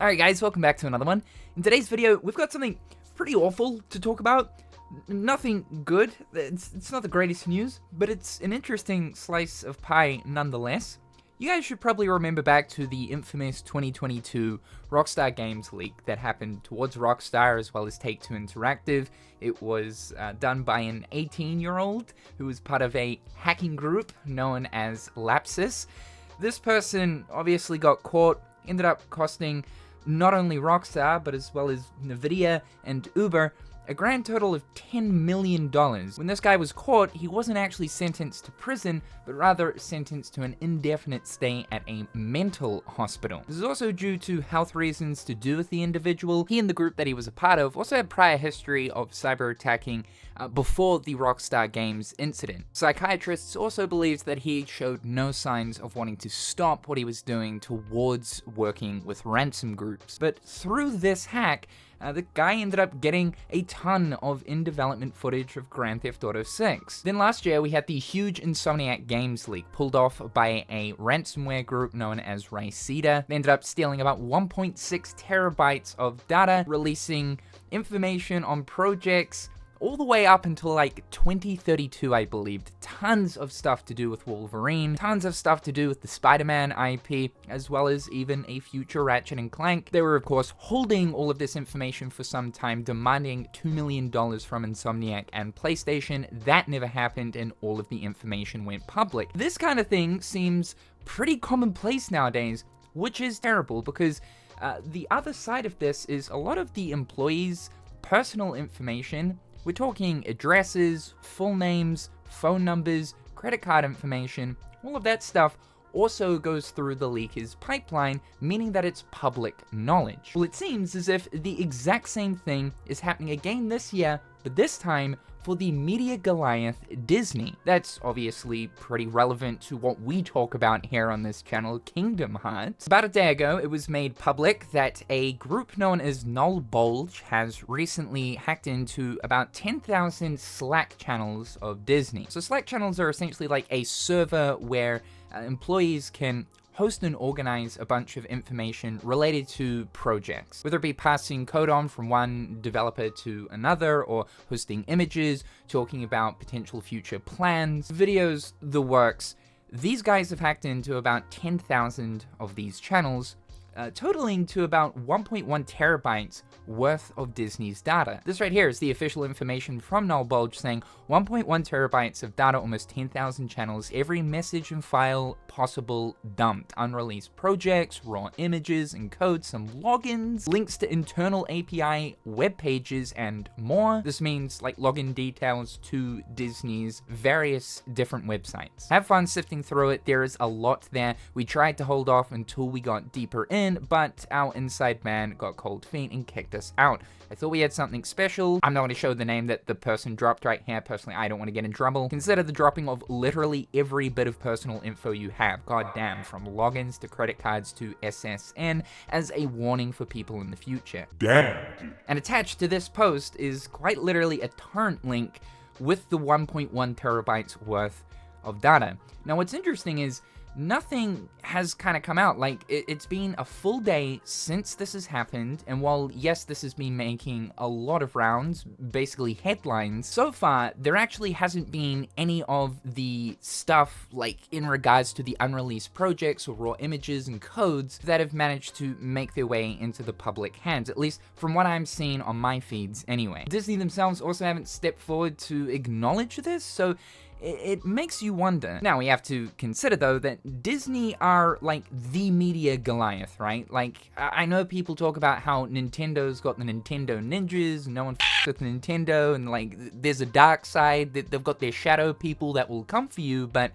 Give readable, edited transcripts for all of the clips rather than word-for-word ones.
Alright guys, welcome back to another one. In today's video, we've got something pretty awful to talk about. Nothing good, it's not the greatest news, but it's an interesting slice of pie nonetheless. You guys should probably remember back to the infamous 2022 Rockstar Games leak that happened towards Rockstar as well as Take-Two Interactive. It was done by an 18-year-old who was part of a hacking group known as Lapsus. This person obviously got caught, ended up costing not only Rockstar, but as well as Nvidia and Uber, a grand total of $10 million. When this guy was caught, he wasn't actually sentenced to prison, but rather sentenced to an indefinite stay at a mental hospital. This is also due to health reasons to do with the individual. He and the group that he was a part of also had prior history of cyber attacking before the Rockstar Games incident. Psychiatrists also believed that he showed no signs of wanting to stop what he was doing towards working with ransom groups. But through this hack, the guy ended up getting a ton of in-development footage of Grand Theft Auto 6. Then last year, we had the huge Insomniac Games leak pulled off by a ransomware group known as Riceta. They ended up stealing about 1.6 terabytes of data, releasing information on projects all the way up until like 2032, I believed. Tons of stuff to do with Wolverine, tons of stuff to do with the Spider-Man IP, as well as even a future Ratchet & Clank. They were, of course, holding all of this information for some time, demanding $2 million from Insomniac and PlayStation. That never happened, and all of the information went public. This kind of thing seems pretty commonplace nowadays, which is terrible, because the other side of this is a lot of the employees' personal information. We're talking addresses, full names, phone numbers, credit card information, all of that stuff also goes through the leaker's pipeline, meaning that it's public knowledge. Well, it seems as if the exact same thing is happening again this year, but this time for the media Goliath Disney. That's obviously pretty relevant to what we talk about here on this channel, Kingdom Hearts. About a day ago, it was made public that a group known as Null Bulge has recently hacked into about 10,000 Slack channels of Disney. So Slack channels are essentially like a server where employees can host and organize a bunch of information related to projects, whether it be passing code on from one developer to another, or hosting images, talking about potential future plans, videos, the works. These guys have hacked into about 10,000 of these channels, totaling to about 1.1 terabytes worth of Disney's data. This right here is the official information from Null Bulge saying 1.1 terabytes of data, almost 10,000 channels, every message and file possible dumped. Unreleased projects, raw images and code, some logins, links to internal API web pages, and more. This means like login details to Disney's various different websites. Have fun sifting through it. There is a lot there. We tried to hold off until we got deeper in, but our inside man got cold feet and kicked us out. I thought we had something special. I'm not going to show the name that the person dropped right here. Personally, I don't want to get in trouble. Consider the dropping of literally every bit of personal info you have, goddamn, from logins to credit cards to SSN, as a warning for people in the future. Damn. And attached to this post is quite literally a torrent link with the 1.1 terabytes worth of data. Now, what's interesting is nothing has kind of come out. Like, it's been a full day since this has happened, and while yes, this has been making a lot of rounds, basically headlines, so far there actually hasn't been any of the stuff like in regards to the unreleased projects or raw images and codes that have managed to make their way into the public hands, at least from what I'm seeing on my feeds anyway. Disney themselves also haven't stepped forward to acknowledge this, so it makes you wonder. Now, we have to consider, though, that Disney are, like, the media Goliath, right? Like, I know people talk about how Nintendo's got the Nintendo ninjas, no one f***s with Nintendo, and, like, there's a dark side, that they've got their shadow people that will come for you, but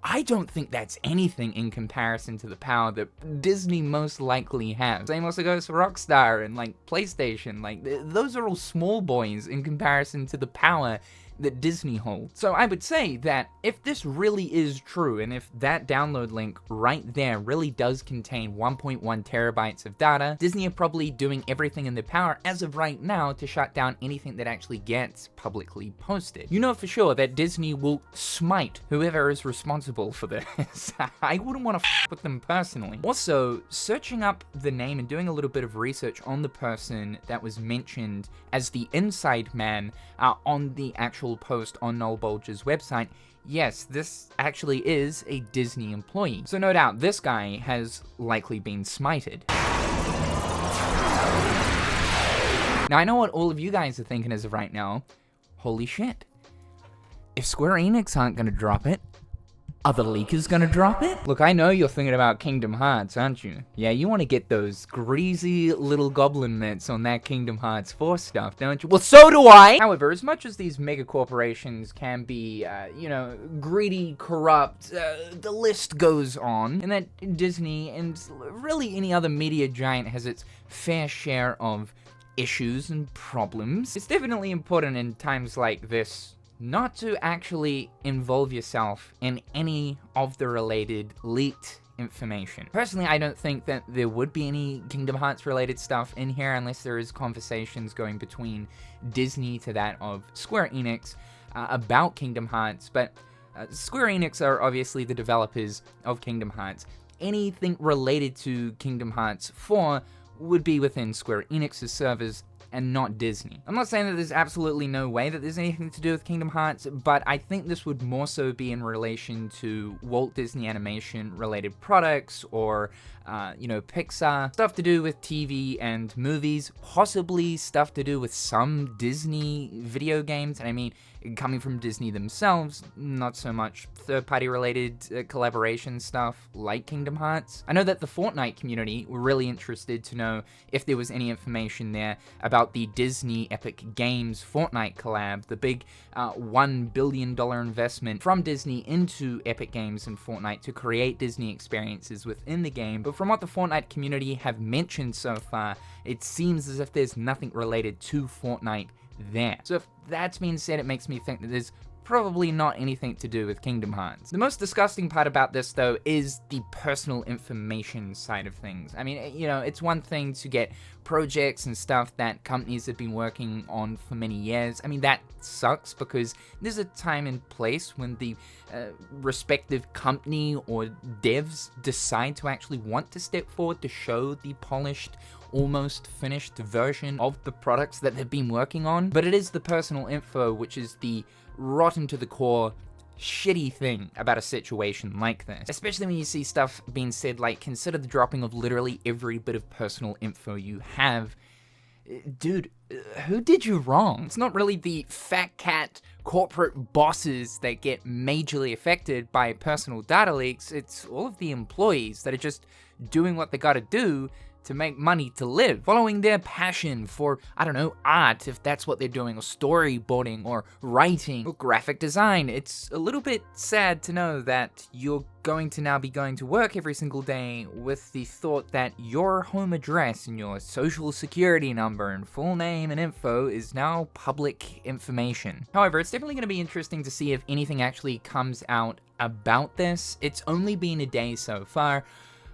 I don't think that's anything in comparison to the power that Disney most likely has. Same also goes for Rockstar and, like, PlayStation. Like, those are all small boys in comparison to the power that Disney holds. So I would say that if this really is true, and if that download link right there really does contain 1.1 terabytes of data, Disney are probably doing everything in their power as of right now to shut down anything that actually gets publicly posted. You know for sure that Disney will smite whoever is responsible for this. I wouldn't want to with them personally. Also, searching up the name and doing a little bit of research on the person that was mentioned as the inside man on the actual post on Noel Bulger's website, yes, this actually is a Disney employee. So no doubt, this guy has likely been smited. Now, I know what all of you guys are thinking as of right now. Holy shit. If Square Enix aren't gonna drop it, are the leakers gonna drop it? Look, I know you're thinking about Kingdom Hearts, aren't you? Yeah, you want to get those greasy little goblin mitts on that Kingdom Hearts 4 stuff, don't you? Well, so do I! However, as much as these mega corporations can be, greedy, corrupt, the list goes on, and that Disney and really any other media giant has its fair share of issues and problems, it's definitely important in times like this not to actually involve yourself in any of the related leaked information. Personally, I don't think that there would be any Kingdom Hearts related stuff in here unless there is conversations going between Disney to that of Square Enix about Kingdom Hearts, but Square Enix are obviously the developers of Kingdom Hearts. Anything related to Kingdom Hearts 4 would be within Square Enix's servers and not Disney. I'm not saying that there's absolutely no way that there's anything to do with Kingdom Hearts, but I think this would more so be in relation to Walt Disney Animation related products or, Pixar, stuff to do with TV and movies, possibly stuff to do with some Disney video games, and I mean, coming from Disney themselves, not so much third-party related collaboration stuff like Kingdom Hearts. I know that the Fortnite community were really interested to know if there was any information there about the Disney Epic Games Fortnite collab, the big $1 billion investment from Disney into Epic Games and Fortnite to create Disney experiences within the game. But from what the Fortnite community have mentioned so far, it seems as if there's nothing related to Fortnite there. So if that's being said, it makes me think that there's probably not anything to do with Kingdom Hearts. The most disgusting part about this, though, is the personal information side of things. I mean, it's one thing to get projects and stuff that companies have been working on for many years. I mean, that sucks because there's a time and place when the respective company or devs decide to actually want to step forward to show the polished, almost finished version of the products that they've been working on. But it is the personal info which is the rotten to the core shitty thing about a situation like this. Especially when you see stuff being said like, consider the dropping of literally every bit of personal info you have. Dude, who did you wrong? It's not really the fat cat corporate bosses that get majorly affected by personal data leaks. It's all of the employees that are just doing what they gotta do to make money to live, following their passion for, art, if that's what they're doing, or storyboarding, or writing, or graphic design. It's a little bit sad to know that you're going to now be going to work every single day with the thought that your home address and your social security number and full name and info is now public information. However, it's definitely going to be interesting to see if anything actually comes out about this. It's only been a day so far.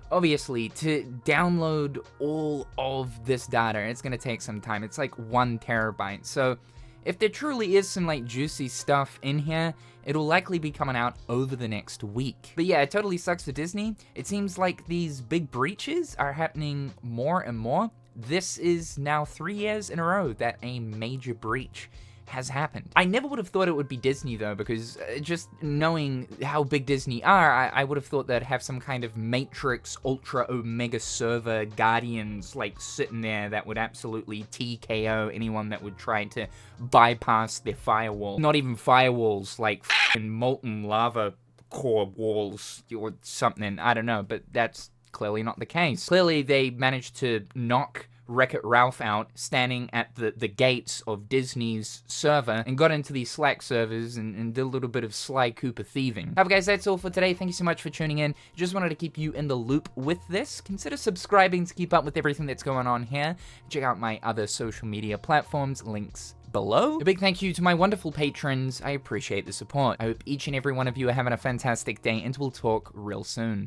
Obviously, to download all of this data, it's going to take some time. It's like 1 terabyte. So if there truly is some juicy stuff in here, it'll likely be coming out over the next week. But yeah, it totally sucks for Disney. It seems like these big breaches are happening more and more. This is now 3 years in a row that a major breach has happened. I never would have thought it would be Disney though, because just knowing how big Disney are, I would have thought they'd have some kind of Matrix Ultra Omega server guardians sitting there that would absolutely TKO anyone that would try to bypass their firewall. Not even firewalls, like f***ing molten lava core walls or something, I don't know, but that's clearly not the case. Clearly they managed to knock Wreck-It Ralph out standing at the gates of Disney's server and got into these Slack servers and did a little bit of Sly Cooper thieving. However, guys, that's all for today. Thank you so much for tuning in. Just wanted to keep you in the loop with this. Consider subscribing to keep up with everything that's going on here. Check out my other social media platforms, links below. A big thank you to my wonderful patrons. I appreciate the support. I hope each and every one of you are having a fantastic day, and we'll talk real soon.